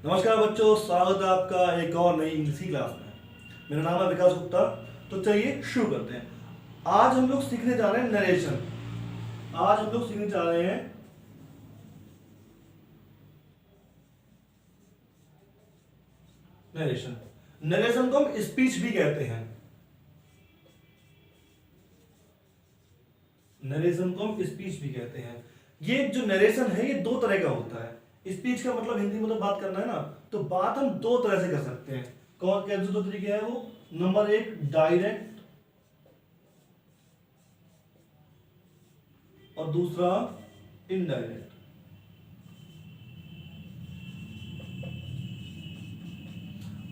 नमस्कार बच्चों, स्वागत है आपका एक और नई इंग्लिश की क्लास में। मेरा नाम है विकास गुप्ता। तो चलिए शुरू करते हैं। आज हम लोग सीखने जा रहे हैं नरेशन। आज हम लोग सीखने जा रहे हैं नरेशन। नरेशन को हम स्पीच भी कहते हैं। नरेशन को हम स्पीच भी कहते हैं। ये जो नरेशन है ये दो तरह का होता है। स्पीच का मतलब हिंदी में तो बात करना है ना, तो बात हम दो तरह से कर सकते हैं। कौन कैसे दो तरीके हैं वो? नंबर एक, डायरेक्ट, और दूसरा इनडायरेक्ट।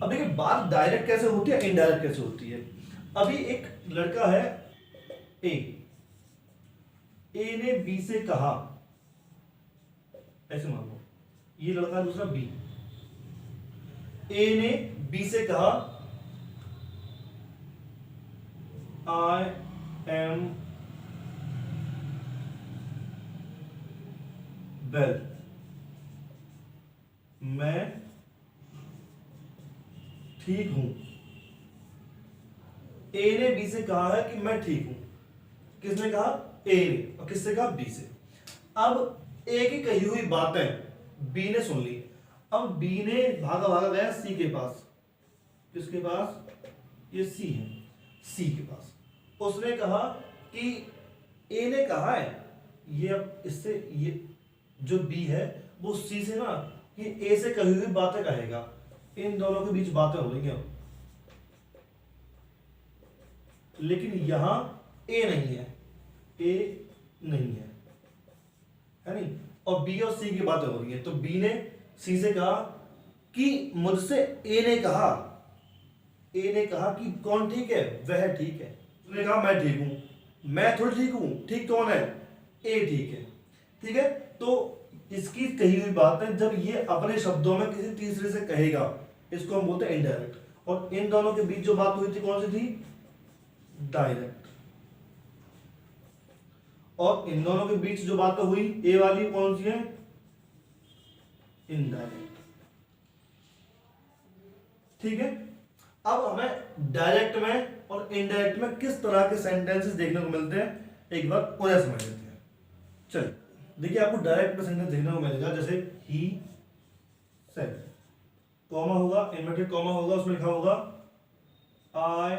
अब देखिए, बात डायरेक्ट कैसे होती है, इनडायरेक्ट कैसे होती है। अभी एक लड़का है ए ने बी से कहा, ऐसे मान लो ये लड़का है, दूसरा बी। ए ने बी से कहा आई एम वेल, मैं ठीक हूं। ए ने बी से कहा है कि मैं ठीक हूं। किसने कहा? ए ने। और किससे कहा? बी से। अब ए की कही हुई बातें बी ने सुन ली। अब बी ने भागा भागा गया सी के पास। किसके पास? ये सी है, सी के पास। उसने कहा कि ए ने कहा है, ये अब इससे ये जो बी है वो सी से ना कि ए से कही हुई बातें कहेगा। इन दोनों के बीच बातें हो रही हैं, लेकिन यहां ए नहीं है, ए नहीं है नहीं। और बी और सी की बातें हो रही है। तो बी ने सी से कहा कि मुझसे ए ने कहा कि कौन ठीक है? वह ठीक है। उसने कहा मैं ठीक हूं। मैं थोड़ी ठीक हूं, ठीक कौन है? ए ठीक है। ठीक है, तो इसकी कही हुई बात है जब ये अपने शब्दों में किसी तीसरे से कहेगा, इसको हम बोलते हैं इनडायरेक्ट। और इन दोनों के बीच जो बात हुई थी कौन सी थी? डायरेक्ट। और इन दोनों के बीच जो बात हुई ए वाली कौन सी है? इनडायरेक्ट। ठीक है, अब हमें डायरेक्ट में और इनडायरेक्ट में किस तरह के सेंटेंसेस देखने को मिलते हैं एक बार उन्हें समझ लेते हैं। चलिए देखिए, आपको डायरेक्ट में सेंटेंस देखने को मिलेगा जैसे ही सेड, कॉमा होगा, इन्वर्टेड कॉमा होगा, उसमें लिखा होगा आई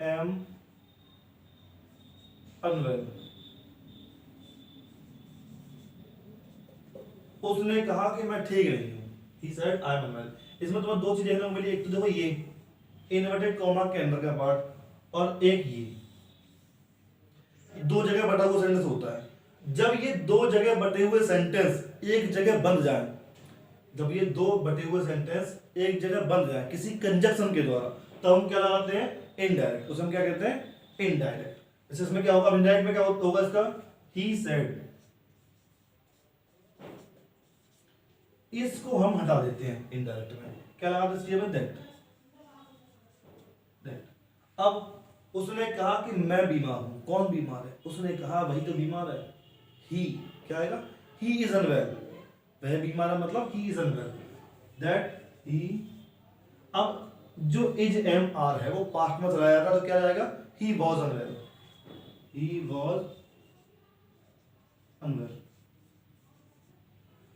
एम अनवेल। उसने कहा कि मैं ठीक नहीं हूं। He said I am unwell. इसमें तुम्हें दो चीजें देखने को मिली। एक तो देखो ये इन्वर्टेड कॉमा के अंदर का पार्ट, और एक ये दो जगह बटा हुआ सेंटेंस होता है। जब ये दो जगह बटे हुए सेंटेंस एक जगह बंध जाए, जब ये दो बटे हुए सेंटेंस एक जगह बंध जाए किसी कंजक्शन के द्वारा, तो हम क्या लगाते हैं? इनडायरेक्ट। उसे हम क्या कहते हैं? इनडायरेक्ट। जैसे इसमें क्या होगा? इनडायरेक्ट में क्या होगा इसका? He said. इसको हम हटा देते हैं इनडायरेक्ट में, क्या लगा देते हैं? दैट। अब उसने कहा कि मैं बीमार हूं। कौन बीमार है? उसने कहा वही तो बीमार है। ही क्या आएगा? He is unwell. वह बीमार है मतलब he is unwell, that he. अब जो इज एम आर है वो पास्ट में चला जाएगा, तो क्या जाएगा? He was unwell. He was unwell.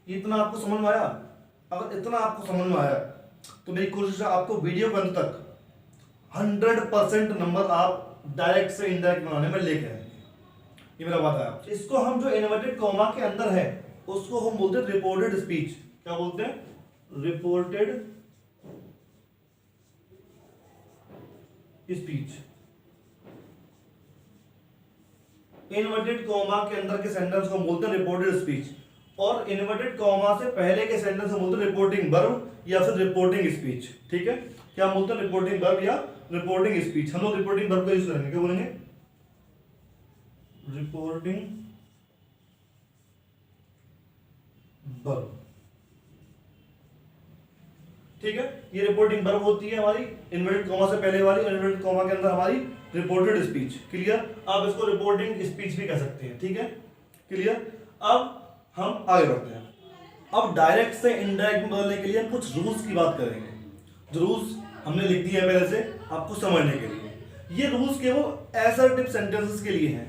इतना आपको समझ में आया? अगर इतना आपको समझ में आया तो मेरी कोशिश है आपको वीडियो के अंत तक 100% नंबर आप डायरेक्ट से इनडायरेक्ट बनाने में लेके आएंगे। ये मेरा वादा है। इसको हम जो इन्वर्टेड कॉमा के अंदर है उसको हम बोलते हैं रिपोर्टेड स्पीच। क्या बोलते हैं? Reported speech. इन्वर्टेड कॉमा के अंदर के सेंटेंस को हम बोलते हैं रिपोर्टेड स्पीच, और इन्वर्टेड कॉमा से पहले के सेंटेंस को बोलते हैं रिपोर्टिंग वर्ब या फिर रिपोर्टिंग स्पीच। ठीक है, क्या बोलते हैं? रिपोर्टिंग वर्ब या रिपोर्टिंग स्पीच। हम लोग रिपोर्टिंग वर्ब का यूज करेंगे। क्या बोलेंगे? Reporting verb. ठीक है, ये रिपोर्टिंग वर्ब होती है हमारी इन्वर्टेड कॉमा से पहले वाली, और इन्वर्टेड कॉमा के अंदर हमारी रिपोर्टेड स्पीच। क्लियर? आप इसको रिपोर्टिंग स्पीच भी कह सकते हैं। ठीक है, क्लियर? अब हम आगे बढ़ते हैं। अब डायरेक्ट से इनडायरेक्ट में बदलने के लिए हम कुछ रूल्स की बात करेंगे, जो रूल्स हमने लिख दिए हैं पहले से आपको समझने के लिए। ये रूल्स केवल असर्टिव सेंटेंसेस के लिए हैं।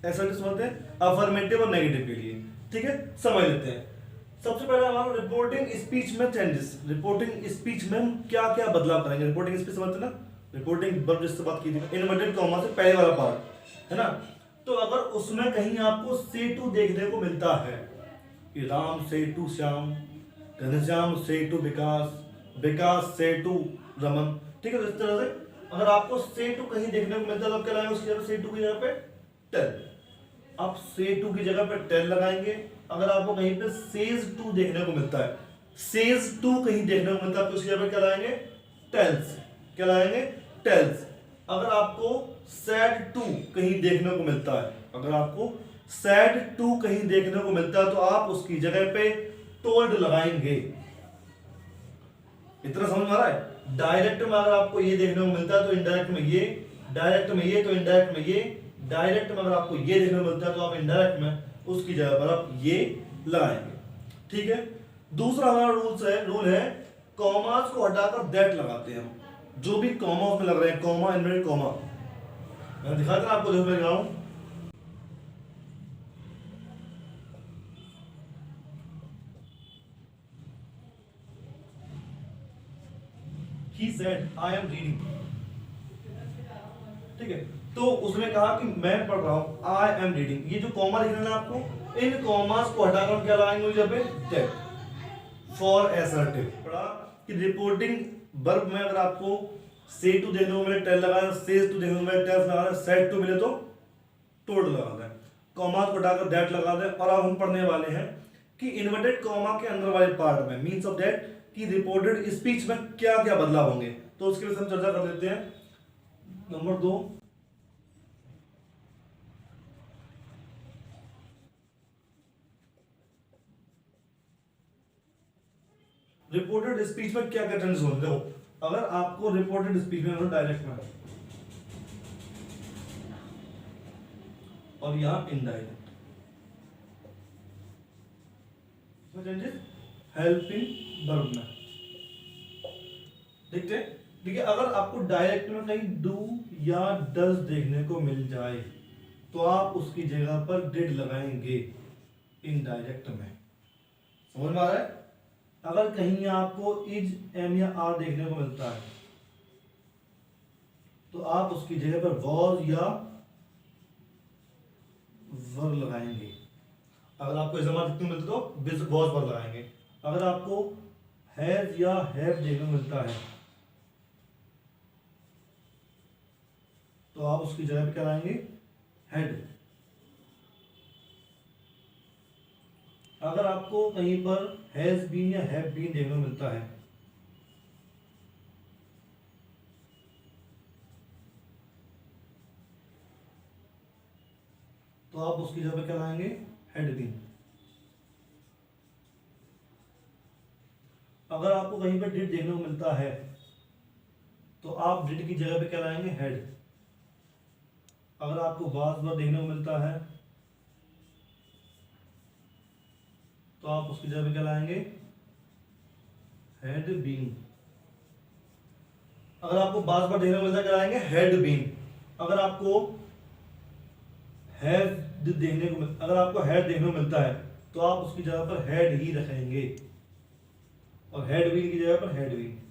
असर्टिव बोलते हैं अफर्मेटिव और नेगेटिव के लिए, ठीक है, समझ लेते हैं। सबसे पहले हमारा रिपोर्टिंग स्पीच में चेंजेस। रिपोर्टिंग स्पीच में हम क्या क्या बदलाव करेंगे। रिपोर्टिंग स्पीच समझते ना, रिपोर्टिंग वर्ब जिससे बात की थी, इन्वर्टेड कॉमा से पहले वाला पार्ट है ना। तो अगर उसमें कहीं आपको से टू देखने को मिलता है कि राम से टू श्याम, घनश्याम से टू विकास, विकास से टू रमन, ठीक है, तो इस तरह से अगर आपको से टू कहीं देखने को मिलता है तो क्या लगाएंगे उसकी जगह, से टू की जगह पे टेल। आप से टू की जगह पे टेल लगाएंगे। अगर आपको कहीं पे सेज टू देखने को मिलता है, सेज टू कहीं देखने को मिलता है तो उसकी जगह पे क्या लगाएंगे, टेल्स। क्या लगाएंगे, टेल्स। अगर आपको सैड टू कहीं देखने को मिलता है, अगर आपको सैड टू कहीं देखने को मिलता है तो आप उसकी जगह पे टोल्ड लगाएंगे। इतना समझ में आ रहा है। डायरेक्ट में अगर आपको ये देखने को मिलता है तो इनडायरेक्ट में ये, डायरेक्ट में ये तो इनडायरेक्ट में ये, डायरेक्ट में अगर आपको ये देखने को मिलता है तो आप इनडायरेक्ट में उसकी जगह पर आप ये लगाएंगे, ठीक है। दूसरा हमारा रूल है कॉमास को हटाकर दैट लगाते हैं हम। जो भी कॉमा उसमें लग रहे हैं, कॉमा इनवर्टेड कॉमा, मैं दिखाता हूं आपको, देखो मैं दिखा रहा हूं। He said, I am reading, ठीक है। तो उसने कहा कि मैं पढ़ रहा हूं, I am reading। ये जो कॉमा लिख रहे हैं आपको, इन कॉमास को हटाकर हम क्या लगाएंगे जब पे दैट फॉर असर्टिव। पढ़ा कि रिपोर्टिंग वर्ब में अगर आपको से टू देखने को मिले टेल लगाना, सेज टू देखने को मिले टेल्स लगाना, सेड टू मिले तो टोल्ड लगाना है, कॉमास को हटाकर दैट लगा दें। और अब हम पढ़ने वाले हैं कि इन्वर्टेड कॉमा के अंदर वाले पार्ट में मींस ऑफ दैट कि रिपोर्टेड स्पीच में क्या क्या बदलाव होंगे, तो उसके लिए हम चर्चा कर लेते हैं। नंबर 2, रिपोर्टेड स्पीच में क्या क्या चेंजेस होंगे। देखो अगर आपको रिपोर्टेड स्पीच में डायरेक्ट में और यहां इनडायरेक्ट चेंजेस हेल्पिंग वर्ब में देखते हैं, ठीक है। अगर आपको डायरेक्ट में कहीं डू या डज देखने को मिल जाए तो आप उसकी जगह पर डिड लगाएंगे इनडायरेक्ट में, समझ में आ रहा है। अगर कहीं आपको इज, एम या आर देखने को मिलता है तो आप उसकी जगह पर वॉज या वर लगाएंगे। अगर आपको इस्तेमाल देखने को मिलता है तो विज वॉज वर लगाएंगे। अगर आपको हैज या हैव देखने को मिलता है तो आप उसकी जगह पे क्या लाएंगे, हैड। अगर आपको कहीं पर हैज बीन या हैव बीन देखने को मिलता है तो आप उसकी जगह पे क्या लाएंगे, हैड बीन। अगर आपको कहीं पर डिड देखने को मिलता है तो आप डिड की जगह पे क्या लाएंगे, हैड। अगर आपको वाज वर देखने को मिलता है तो आप उसकी जगह पे क्या लाएंगे, हैड बीन। अगर आपको वाज वर देखने को मिलता है क्या लाएंगे, हैड बीन। अगर आपको हैव देखने को अगर आपको हैड देखने को मिलता है तो आप उसकी जगह पर हैड ही रखेंगे और हैड बीन की जगह पर हैड बीन।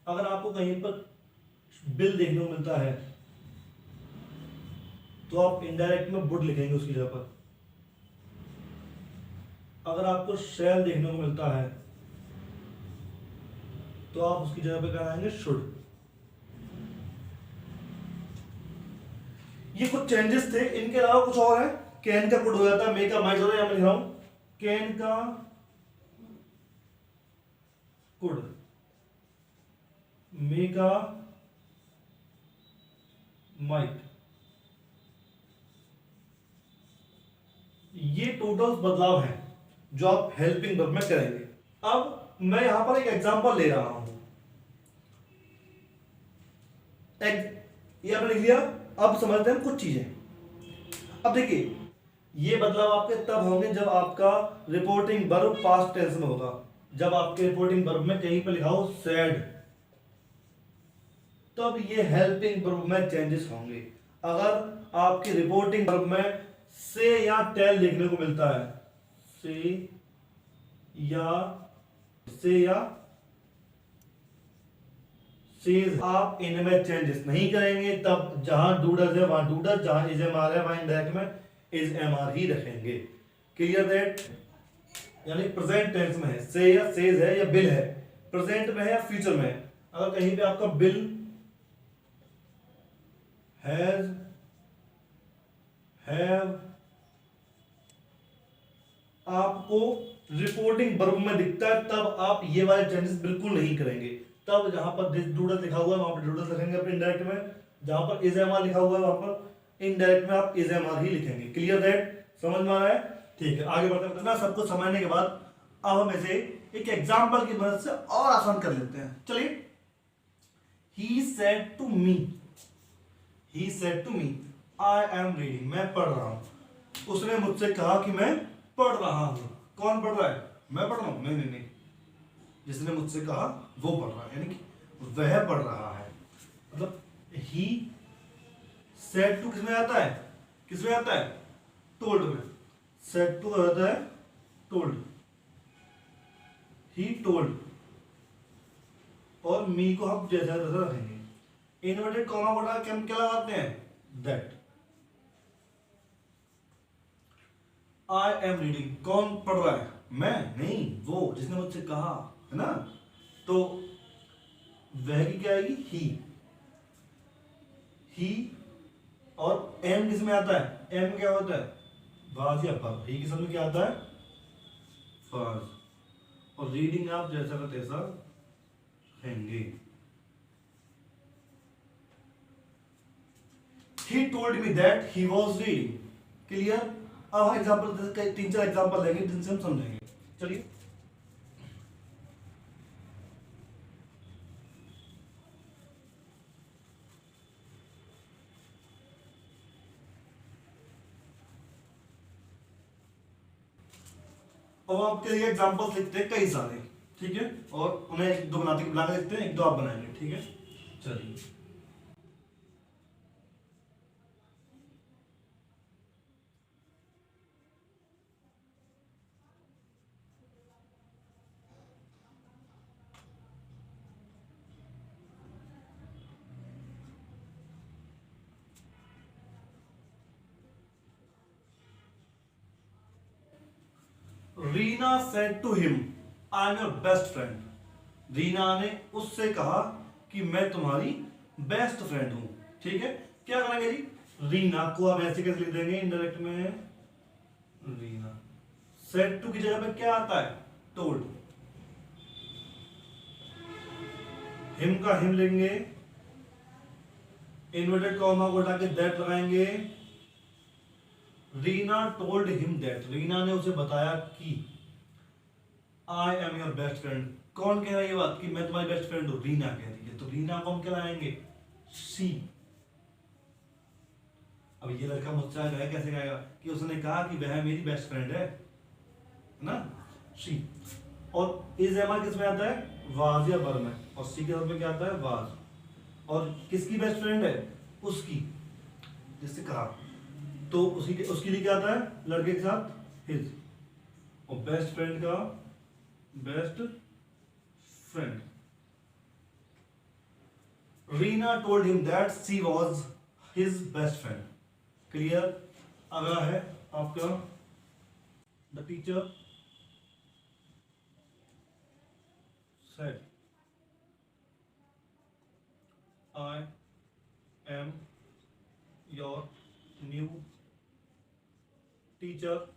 अगर आपको कहीं पर बिल देखने को मिलता है तो आप इनडायरेक्ट में वुड लिखेंगे उसकी जगह पर। अगर आपको शैल देखने को मिलता है तो आप उसकी जगह पे क्या लाएंगे, शुड। ये कुछ चेंजेस थे, इनके अलावा कुछ और है। कैन का कुड हो जाता है, मे का माइट हो जाता है, मैं लिख रहा हूं कैन का कुड, मे का माइट। ये टोटल बदलाव है जो आप हेल्पिंग वर्ब में करेंगे। अब मैं यहां पर एक एग्जांपल ले रहा हूं। ये आपने लिख लिया। अब समझते हैं कुछ चीजें। अब देखिए, ये बदलाव आपके तब होंगे जब आपका रिपोर्टिंग वर्ब पास्ट टेंस में होगा। जब आपके रिपोर्टिंग वर्ब में कहीं पर लिखा हो सैड, तब ये हेल्पिंग वर्ब में चेंजेस होंगे। अगर आपके रिपोर्टिंग वर्ब में से या टेल देखने को मिलता है, से या सेज, आप इनमें चेंजेस नहीं करेंगे। तब जहां डूडस है वहां डूडस, जहां इज एम आर है वहां इंडायरेक्ट में इज एम आर ही रखेंगे। Clear that? यानी प्रेजेंट टेंस में है, से या सेज है या बिल है, प्रेजेंट में है या फ्यूचर में है। अगर कहीं पे आपका बिल, हैज, हैव आपको रिपोर्टिंग वर्ब में दिखता है, तब आप ये वाले चेंजेस बिल्कुल नहीं करेंगे। तब जहां पर दिस डूडस लिखा हुआ है वहां पर डूडस लिखेंगे अपने इंडायरेक्ट में। जहां पर इज एम आर लिखा हुआ है वहां पर इनडायरेक्ट में आप इज एम आर ही लिखेंगे। Clear that? समझ में आ रहा है? ठीक है, आगे बढ़ते हैं। इतना सब कुछ समझने के बाद अब हम इसे एक एग्जांपल की मदद से और आसान कर लेते हैं। चलिए, he said to me, he said to me I am reading, मैं पढ़ रहा हूं। उसने मुझसे कहा कि मैं पढ़ रहा हूं। कौन पढ़ रहा है? मैं पढ़ रहा हूं? नहीं नहीं नहीं, जिसने मुझसे कहा वो पढ़ रहा है, यानी कि वह पढ़ रहा है। मतलब ही सेड टू किसमें आता है? किसमें आता है? टोल्ड में। सेड टू आता है टोल्ड, ही टोल्ड, और मी को हम जैसा तैसा रखेंगे। इन्वर्टेड कॉमा को क्या लगाते हैं? दैट। आई एम रीडिंग, कौन पढ़ रहा है? मैं नहीं, वो जिसने मुझसे कहा, है ना? तो वह की क्या आएगी? ही और एम किस में आता है? एम में क्या होता है? वाज या पर। ही किस में क्या आता है? वाज। और रीडिंग आप जैसा का तैसा रहेंगे। He told me that he was reading. Clear? अब हम एग्जाम्पल, 3-4 एग्जाम्पल लेंगे जिनसे हम समझेंगे। चलिए, अब आपके लिए एग्जाम्पल्स लिखते हैं कई सारे, ठीक है? और उन्हें एक दो बनाते बना के लिखते हैं, एक दो आप बनाएंगे, ठीक है? चलिए, Reena said to him I am your best friend. Reena ने उससे कहा कि मैं तुम्हारी बेस्ट फ्रेंड हूं। ठीक है, क्या करेंगे जी? रीना को आप ऐसे कैसे लिख देंगे इनडायरेक्ट में? रीना। सेड टू की जगह पे क्या आता है? टोल्ड। हिम का हिम लेंगे, इन्वर्टेड कॉमा को हटा के दैट लगाएंगे। Reena told him that, Reena ने उसे बताया कि आई एम योर बेस्ट फ्रेंड। कौन कह रहा है ये बात कि मैं तुम्हारी बेस्ट फ्रेंड हूं? रीना कह रही है। तो रीना को हम क्या लाएंगे? सी। अब ये लड़का मुझसे आएगा, कैसे कहेगा कि उसने कहा कि वह मेरी बेस्ट फ्रेंड है ना? सी। और इज एम आर किस में आता है? वाज या वर में। और सी के साथ में क्या आता है? वाज। और किसकी बेस्ट फ्रेंड है? उसकी, जिससे कहा। तो उसके लिए क्या आता है? लड़के के साथ हिज। और बेस्ट फ्रेंड का best friend. Reena told him that she was his best friend. Clear? अगला है आपका the teacher said I am your new teacher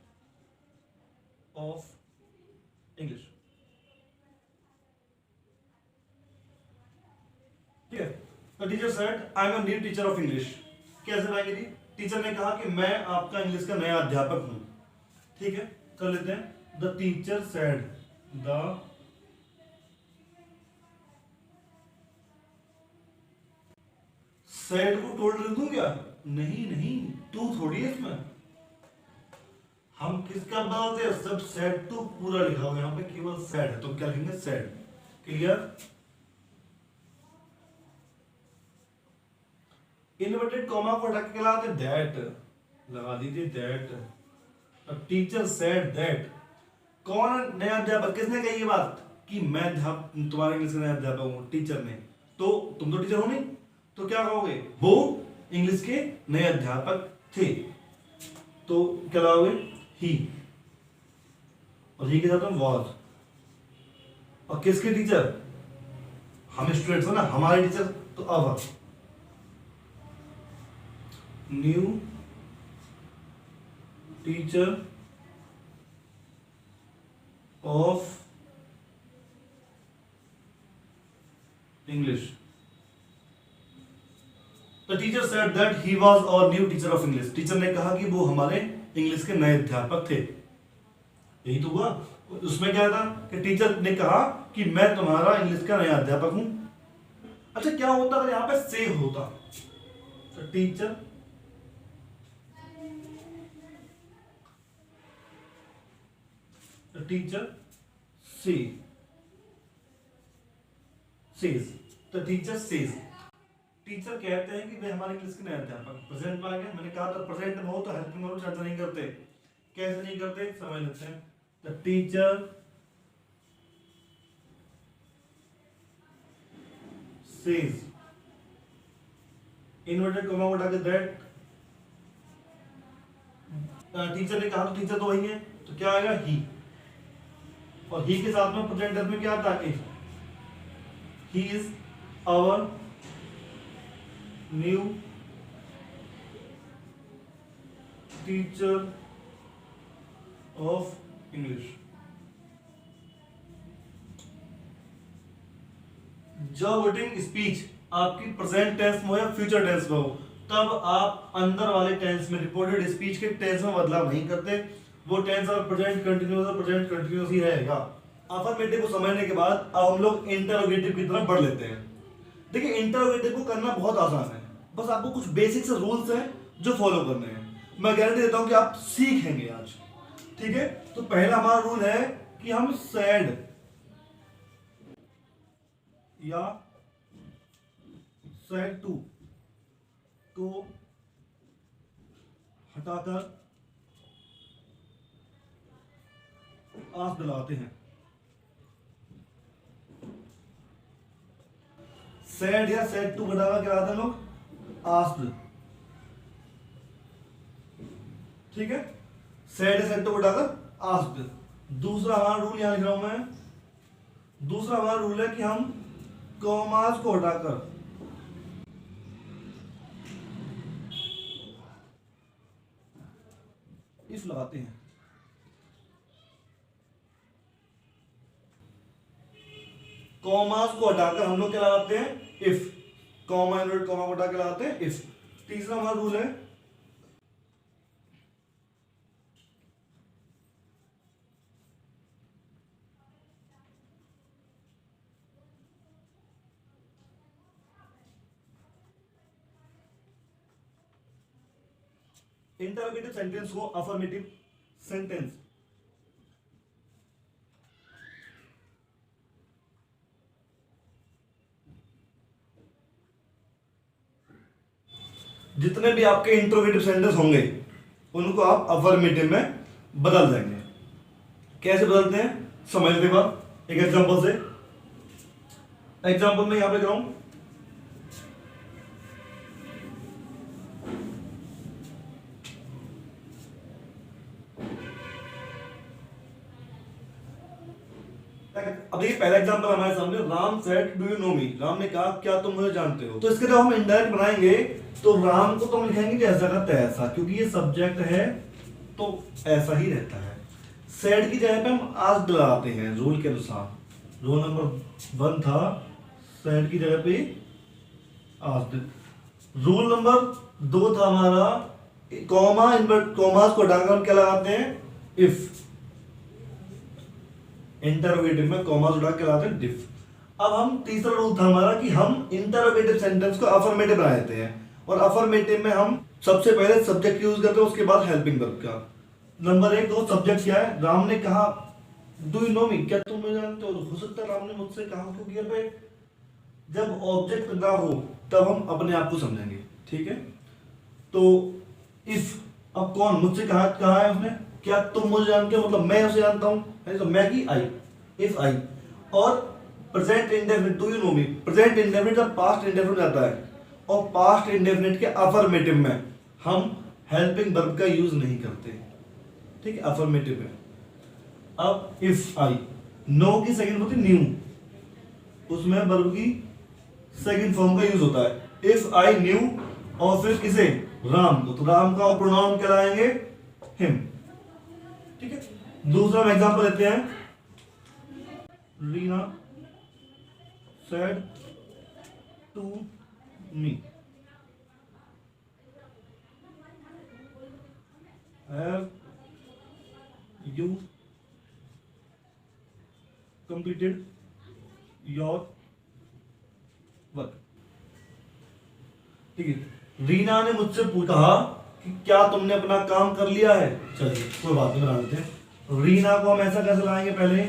of English. ठीक है, the teacher said I am a new teacher of English. कैसे बनाएंगे जी? Teacher ने कहा कि मैं आपका इंग्लिश का नया अध्यापक हूं। ठीक है, कर लेते हैं। The teacher said, the said को टोल्ड लिख दूं क्या? नहीं नहीं, टू थोड़ी है इसमें। हम किसका बदलते हैं? सब सेड टू पूरा लिखा हुआ है, यहाँ पे केवल सेड है तो क्या लिखेंगे? सेड। क्लियर? इन्वर्टेड कॉमा को हटा के क्या लगाते? दैट लगा दीजिए, दैट। Teacher said that. कौन नया अध्यापक? किसने कही ये बात कि मैं तुम्हारे इंग्लिश का नया अध्यापक हूं? टीचर ने। तो तुम तो टीचर हो नहीं, तो क्या कहोगे? वो इंग्लिश के नए अध्यापक थे, तो क्या लगाओगे? ही। और ही के साथ में वॉज। और किसके टीचर? हम स्टूडेंट्स हो ना, हमारे टीचर, तो our. New teacher of English. The teacher said that he was our new teacher of English. Teacher ने कहा कि वो हमारे इंग्लिश के नए अध्यापक थे। यही तो हुआ। उसमें क्या था कि टीचर ने कहा कि मैं तुम्हारा इंग्लिश का नया अध्यापक हूं। अच्छा, क्या होता अगर यहां पे से होता? तो टीचर से says. The teacher says. Teacher कहते हैं कि वे हमारे इंग्लिश के नए अध्यापक। प्रेजेंट में आ गया। मैंने कहा था प्रेजेंट में हो तो हेल्पिंग वर्ब चर्चा नहीं करते। कैसे नहीं करते समझ लेते हैं। The teacher says. Inverted comma उठा के दैट। टीचर ने कहा, तो टीचर तो वही है, तो क्या आएगा? ही। और ही के साथ में प्रेजेंट टेंस में क्या आता है? He is our new teacher of English. जब वर्डिंग स्पीच आपकी प्रेजेंट टेंस में हो या फ्यूचर टेंस में हो, तब आप अंदर वाले टेंस में, रिपोर्टेड स्पीच के टेंस में बदलाव नहीं करते। वो टेंस और प्रेजेंट कंटिन्यूअस ही रहेगा। अफर्मेटिव को समझने के बाद अब हम लोग इंटरोगेटिव की तरफ बढ़ लेते हैं। देखिए, इंटरोगेटिव को करना बहुत आसान है, बस आपको कुछ बेसिक से रूल्स हैं जो फॉलो करने हैं। मैं गारंटी देता हूं कि आप सीखेंगे आज। ठीक है, तो पहला हमारा रूल है कि हम सैड या सैड टू को हटाकर आस दिलाते हैं। सैड या सैड टू घटाकर क्या लाते हैं लोग? आस्क्ड। ठीक है, सैड या सैड टू घटाकर आस्क्ड। दूसरा हमारा रूल यहां लिख रहा हूं मैं। दूसरा हमारा रूल है कि हम कॉमास को हटाकर इफ लगाते हैं। कॉमास को हटाकर हम लोग क्या लगाते हैं? इफ। कॉमा इनवर्ट कॉमा को हटा के लगाते हैं इफ। तीसरा हमारा रूल है इंटरोगेटिव सेंटेंस को अफर्मेटिव सेंटेंस। जितने भी आपके इंटरोगेटिव सेंटेंस होंगे उनको आप अफर्मेटिव में बदल देंगे। कैसे बदलते हैं समझते बाद एक एग्जांपल से। एग्जांपल में यहां पे कराऊं, अब देखिए पहला एग्जांपल हमारे सामने, Ram said do you know me. Ram ने कहा क्या तुम मुझे जानते हो। तो इसके जब हम इनडायरेक्ट बनाएंगे तो राम को तो हम लिखेंगे जैसा का तैसा, क्योंकि ये सब्जेक्ट है तो ऐसा ही रहता है। सेड की जगह पे हम आज लगाते हैं रूल के अनुसार। रूल नंबर 1 था सेड की जगह पे आज। रूल नंबर 2 था हमारा कॉमा इनवर्ट कॉमास को हटाकर हम क्या लगाते हैं? इफ। इंटरोगेटिव में कॉमा उड़ा के लाते हैं डिफ। अब हम तीसरा रूल था हमारा कि हम इंटरोगेटिव सेंटेंस को अफर्मेटिव बना देते हैं, और अफर्मेटिव में हम सबसे पहले सब्जेक्ट यूज करते हैं, उसके बाद हेल्पिंग वर्ब का। नंबर 1 तो सब्जेक्ट क्या है, राम ने कहा डू यू नो मी, क्या तुम मुझे जानते हो सकता है राम ने मुझसे कहा, क्योंकि यहाँ पे जब ऑब्जेक्ट ना हो तब हम अपने आप को समझेंगे, ठीक है। तो इफ, अब कौन मुझसे कहा है उसने, क्या तुम मुझे जानते हो, मतलब मैं उसे जानता हूं, तो मैं की आई, इफ आई। और present indefinite do you know me, present indefinite जब पास्ट इंडेफिनिट आता है, और पास्ट इंडेफिनिट के अफर्मेटिव में हम हेल्पिंग वर्ब का यूज नहीं करते, ठीक है, अफर्मेटिव में। अब इफ आई, नो की सेकंड होती न्यू, उसमें वर्ब की सेकंड फॉर्म का यूज होता है, इफ आई न्यू, और फिर किसे, राम को, तो राम का प्रोनाउन क्या लाएंगे, हिम, ठीक है। दूसरा एग्जांपल लेते हैं, Reena said to me, have you completed your work, ठीक है। रीना ने मुझसे कहा कि क्या तुमने अपना काम कर लिया है, चलिए कोई बात नहीं, बना लेते हैं। रीना को हम ऐसा कैसे लाएंगे, पहले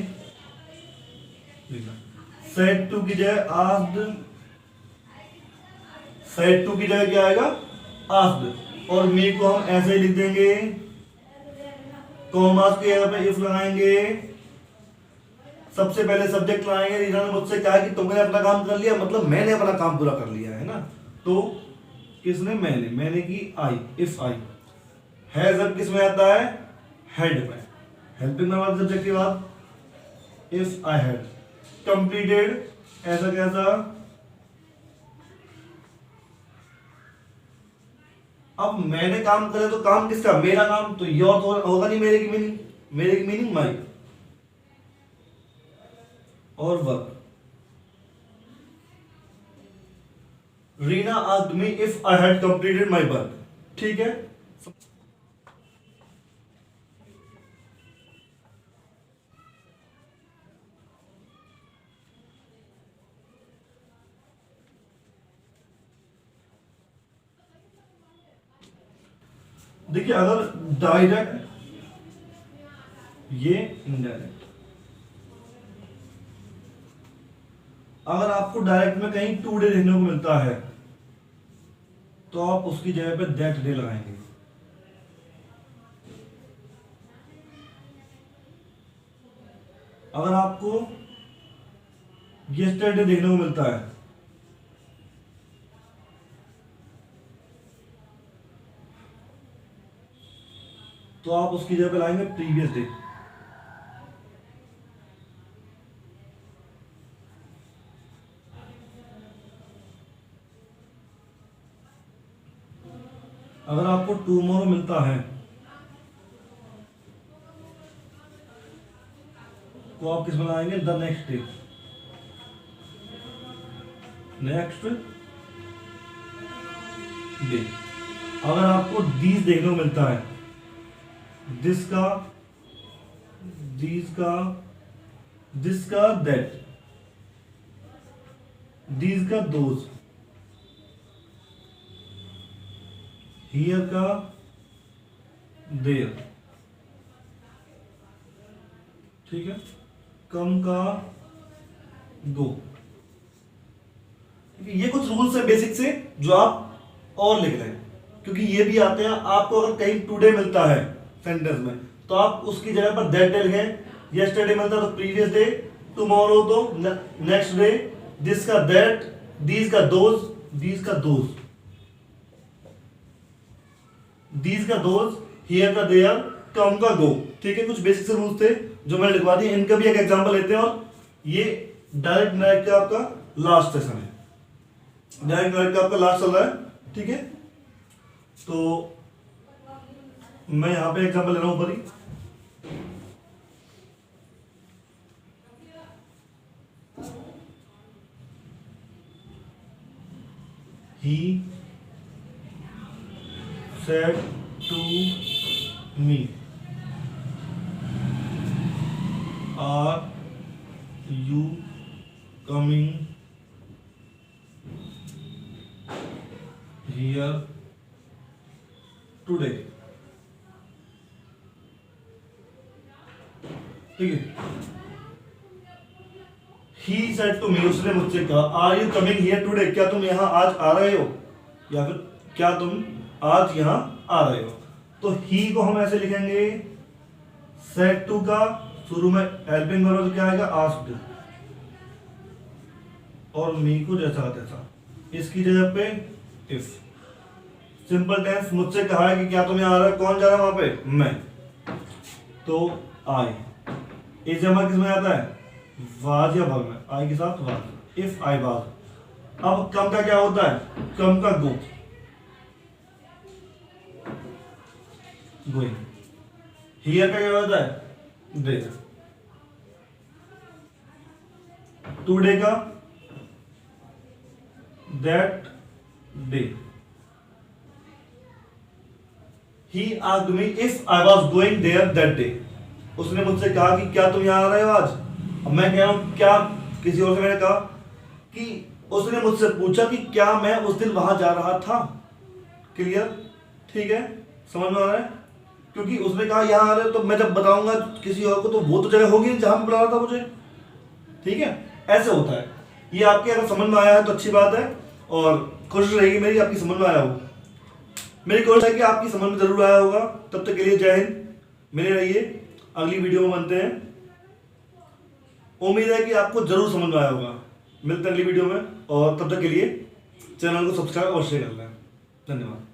सेड टू की जगह आस्क्ड, सेड टू की जगह क्या आएगा, आस्क्ड, और मी को हम ऐसे ही लिख देंगे, कॉमास की जगह पे इफ लगाएंगे, सबसे पहले सब्जेक्ट लाएंगे, रीना ने मुझसे कहा कि तुमने अपना काम कर लिया, मतलब मैंने अपना काम पूरा कर लिया है ना, तो किसने, मैंने की आई, इफ आई। है जब किस में आता है, हेड में, हेल्पिंग में हमारे सब्जेक्ट के बाद, इफ आई हैड कंप्लीटेड, ऐसा कैसा, अब मैंने काम करे तो काम किसका, मेरा काम, तो योर तो होगा नहीं, मेरे की मीनिंग, मेरे की मीनिंग माई, और work. Reena asked me if I had completed my work, ठीक है। देखिए अगर डायरेक्ट, ये इनडायरेक्ट, अगर आपको डायरेक्ट में कहीं टू डे देखने को मिलता है तो आप उसकी जगह पे दैट डे लगाएंगे। अगर आपको यस्टरडे देखने को मिलता है तो आप उसकी जगह पे लाएंगे प्रीवियस डे। अगर आपको टुमारो मिलता है तो आप किस में लाएंगे, the next day, next day. अगर आपको दीज देखने को मिलता है, दिस का, दीज का, दिस का दैट, दीज का दोज, हियर का देयर, ठीक है। कम का गो, ये कुछ रूल्स है बेसिक से जो आप और लिख लें, क्योंकि ये भी आते हैं। आपको अगर कहीं टुडे मिलता है सेंटेंस में तो आप उसकी जगह पर दैट डे लिखें, यस्टरडे मिलता है तो प्रीवियस डे, टुमारो तो नेक्स्ट डे, दिस का दैट, दीज का दोज, दीज का दोज, दीज का दोज, हियर का देयर, कम का गो, ठीक है। कुछ बेसिक से रूल्स थे जो मैंने लिखवा दिए। इनका भी एक एग्जांपल लेते हैं, और ये डायरेक्ट का आपका लास्ट सेशन है, डायरेक्ट का आपका लास्ट चल रहा है, ठीक है। तो मैं यहां पे एग्जांपल ले रहा हूं ऊपर ही, he said to me, are you coming here today. ठीक है, He said to me, उसने मुझसे कहा, are you coming here today, क्या तुम यहाँ आज आ रहे हो, या फिर क्या तुम आज यहाँ आ रहे हो। तो ही को हम ऐसे लिखेंगे, सेड टू का शुरू में हेल्पिंग वर्ब तो क्या आएगा, आस्क्ड, और मी को जैसा तैसा, इसकी जगह पे इफ। सिंपल टेंस, मुझसे कहा है कि क्या तुम यहाँ आ रहे हो, कौन जा रहा है वहां पे, मैं, तो आई। इस जमा किस में आता है, वाज या वर्ब में, आई के साथ वाज, इफ आई वाज। अब कम का क्या होता है, कम का गो, गोइंग। हियर का क्या होता है, देयर। टुडे का that day. He asked me if I was going there that day. उसने मुझसे कहा कि क्या तुम यहां आ रहे हो आज। अब मैं कह रहा हूं क्या, किसी और से मैंने कहा कि उसने मुझसे पूछा कि क्या मैं उस दिन वहां जा रहा था। क्लियर, ठीक है, समझ में आ रहा है। क्योंकि उसने कहा यहां आ रहे हो, तो मैं जब बताऊंगा किसी और को तो वो तो जगह होगी जहां पे बुला रहा था मुझे। ठीक है, ऐसे होता है। ये आपके अगर समझ में आया है तो अच्छी बात है, और कोशिश रहेगी मेरी आपकी समझ में आया हो। मेरी कोशिश है कि आपकी समझ में जरूर आया होगा। तब तक के लिए जय हिंद, मिले रहिए, अगली वीडियो में बनते हैं। उम्मीद है कि आपको जरूर समझ में आया होगा। मिलते हैं अगली वीडियो में, और तब तक के लिए चैनल को सब्सक्राइब और शेयर कर लें। धन्यवाद।